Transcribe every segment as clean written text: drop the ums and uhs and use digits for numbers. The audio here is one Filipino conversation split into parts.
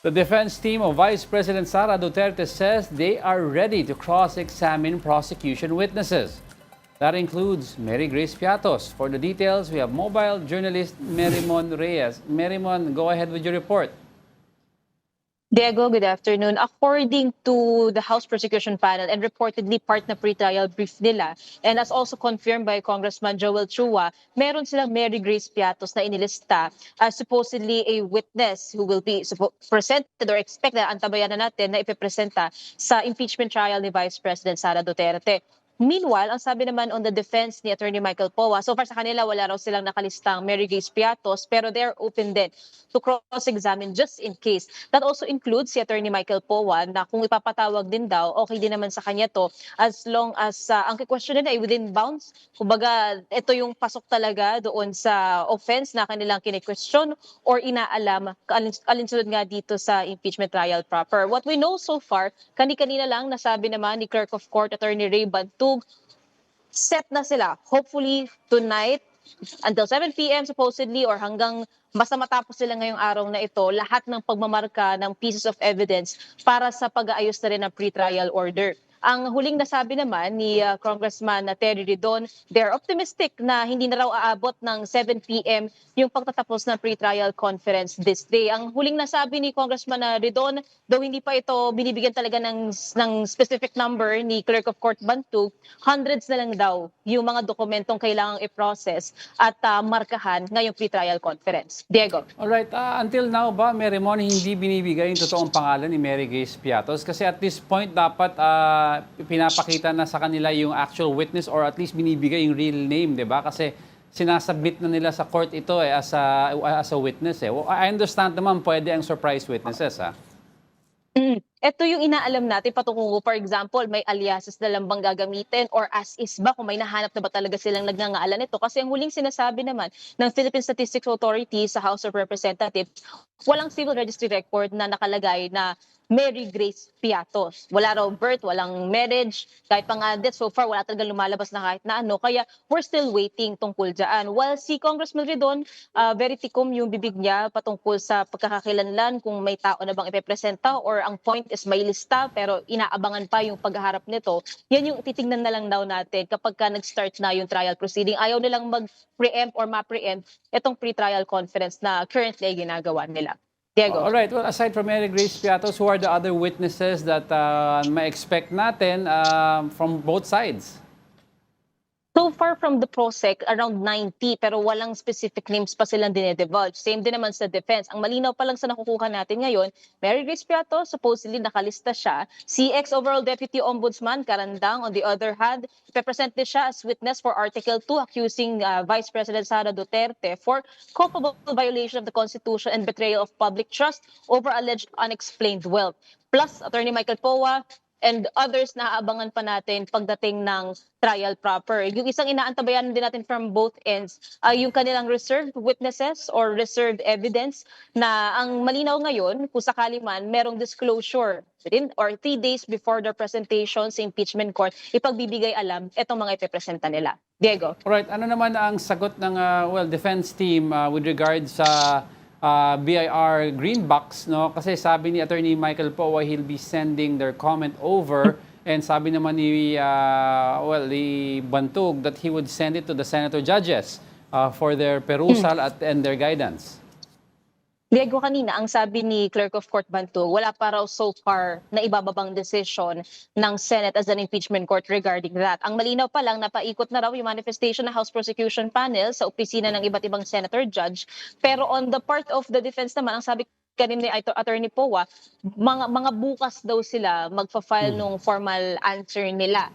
The defense team of Vice President Sara Duterte says they are ready to cross-examine prosecution witnesses. That includes Mary Grace Piatos. For the details, we have mobile journalist Merimon Reyes. Merimon, go ahead with your report. Diego, good afternoon. According to the House Prosecution Panel and reportedly part na pre-trial brief nila, and as also confirmed by Congressman Joel Chua, meron silang Mary Grace Piatos na inilista as supposedly a witness who will be presented or expected, antabayan na natin na ipipresenta sa impeachment trial ni Vice President Sara Duterte. Meanwhile, ang sabi naman on the defense ni Attorney Michael Poa, so far sa kanila wala raw silang nakalistang Mary Grace Piatos, pero they're open din to cross-examine just in case. That also includes si Attorney Michael Poa na kung ipapatawag din daw, okay din naman sa kanya to as long as ang question nila ay within bounds. Kumbaga, ito yung pasok talaga doon sa offense na kanilang kine-question or inaalam alinsunod nga dito sa impeachment trial proper. What we know so far, kani-kanina lang nasabi naman ni Clerk of Court Attorney Ray Bantug, set na sila. Hopefully tonight until 7 p.m. supposedly or hanggang basta matapos sila ngayong araw na ito, lahat ng pagmamarka ng pieces of evidence para sa pag-aayos na rin ng pre-trial order. Ang huling nasabi naman ni Congressman Terry Ridon, they're optimistic na hindi na raw aabot ng 7 p.m. yung pagtatapos ng pre-trial conference this day. Ang huling nasabi ni Congressman Ridon, though hindi pa ito binibigyan talaga ng specific number ni Clerk of Court Bantug, hundreds na lang daw yung mga dokumentong kailangang i-process at markahan ngayong pre-trial conference. Diego. Alright, until now ba, Merimon, hindi binibigay yung totoong pangalan ni Mary Grace Piatos? Kasi at this point, dapat pinapakita na sa kanila yung actual witness or at least binibigay yung real name, di ba? Kasi sinasubmit na nila sa court ito as a witness. Well, I understand naman pwede ang surprise witnesses. Ito yung inaalam natin patungo, for example, may aliases na lang bang gagamitin or as is ba kung may nahanap na ba talaga silang nagngangalan nito. Kasi ang huling sinasabi naman ng Philippine Statistics Authority sa House of Representatives, walang civil registry record na nakalagay na Mary Grace Piatos. Wala raw birth, walang marriage, kahit pa nga death, so far wala talagang lumalabas na kahit na ano. Kaya we're still waiting tungkol dyan. While si Congressman Ridon, very tikom yung bibig niya patungkol sa pagkakakilanlan kung may tao na bang ipepresenta or ang point is may lista pero inaabangan pa yung pagharap nito. Yan yung titingnan na lang daw natin kapag ka nag-start na yung trial proceeding. Ayaw nilang mag-preempt or ma-preempt itong pre-trial conference na currently ay ginagawa nila. Diego. All right. Well, aside from Mary Grace Piatos, who are the other witnesses that ma-expect natin from both sides? So far from the PROSEC, around 90, pero walang specific names pa silang dinedivulge. Same din naman sa defense. Ang malinaw pa lang sa nakukuha natin ngayon, Mary Grace Piatos, supposedly nakalista siya. Si ex-overall Deputy Ombudsman, Karandang, on the other hand, ipepresent din siya as witness for Article 2 accusing Vice President Sara Duterte for culpable violation of the Constitution and betrayal of public trust over alleged unexplained wealth. Plus, Attorney Michael Poa, and others na aabangan pa natin pagdating ng trial proper. Yung isang inaantabayan din natin from both ends, yung kanilang reserved witnesses or reserved evidence na ang malinaw ngayon, kung sakali man, merong disclosure within or 3 days before their presentation sa impeachment court, ipagbibigay alam itong mga ipepresenta nila. Diego. Alright, ano naman ang sagot ng defense team with regards sa BIR green box, no? Kasi sabi ni Attorney Michael Poa, he'll be sending their comment over and sabi naman ni ni Bantug that he would send it to the senator judges for their perusal and their guidance. Diego, kanina, ang sabi ni Clerk of Court Bantug, wala pa raw so far na ibababang decision ng Senate as an impeachment court regarding that. Ang malinaw pa lang, napaikot na raw yung manifestation ng House Prosecution Panel sa opisina ng iba't ibang senator judge. Pero on the part of the defense naman, ang sabi kanina ni Attorney Poa, mga bukas daw sila magfa-file nung formal answer nila.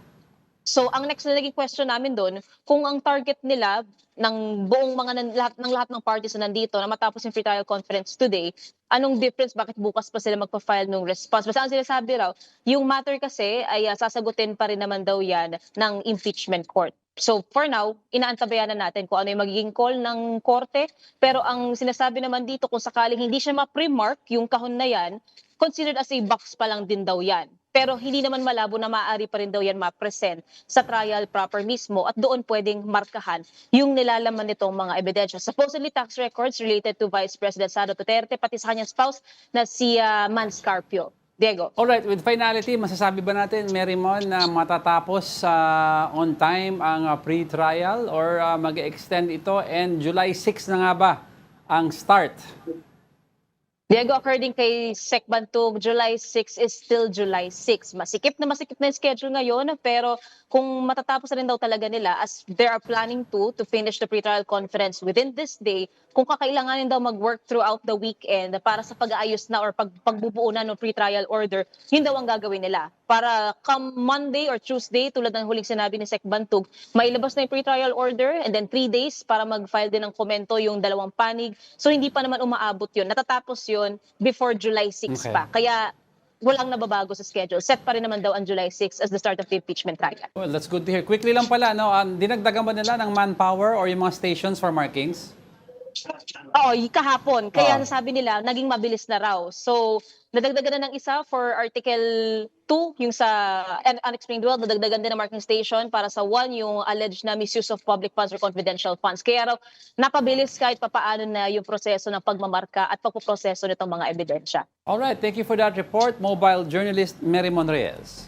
So ang next na naging question namin doon, kung ang target nila ng buong lahat ng parties na nandito na matapos yung pre-trial conference today, anong difference, bakit bukas pa sila magpa-file ng response? Basta ang sinasabi raw, yung matter kasi ay sasagutin pa rin naman daw yan ng impeachment court. So for now, inaantabayan na natin kung ano yung magiging call ng korte. Pero ang sinasabi naman dito, kung sakaling hindi siya ma-pre-mark yung kahon na yan, considered as a box pa lang din daw yan. Pero hindi naman malabo na maaari pa rin daw yan ma-present sa trial proper mismo at doon pwedeng markahan yung nilalaman nitong mga ebidensya. Supposedly tax records related to Vice President Sara Duterte pati sa kanyang spouse na si Man Scarpio. Diego. Alright, with finality, masasabi ba natin, Marymon, na matatapos on time ang pre-trial or mag-extend ito and July 6 na nga ba ang start? Diego, according kay Sec Bantog, July 6 is still July 6. Masikip na yung schedule ngayon, pero kung matatapos na rin daw talaga nila as they are planning to finish the pretrial conference within this day, kung kakailanganin daw mag-work throughout the weekend para sa pag-aayos na or pagbubuo na ng pretrial order, yun daw ang gagawin nila. Para come Monday or Tuesday, tulad ng huling sinabi ni Sec Bantog, mailabas na yung pretrial order and then 3 days para mag-file din ng komento yung dalawang panig. So hindi pa naman umaabot yun. Natatapos yun before July 6 Okay. pa. Kaya walang nababago sa schedule. Set pa rin naman daw ang July 6 as the start of the impeachment trial. Well, that's good to hear. Quickly lang pala, no? Dinagdagan ba nila ng manpower or yung mga stations for markings? Oo, kahapon. Kaya Ah. nasabi nila, naging mabilis na raw. So, nadagdagan na ng isa for Article 2, yung sa unexplained wealth, nadagdagan din ng marking station para sa 1, yung alleged na misuse of public funds or confidential funds. Kaya raw, napabilis kahit papaano na yung proseso ng pagmamarka at pagpuproseso nitong mga ebidensya. Alright, thank you for that report, mobile journalist Marymon Reyes.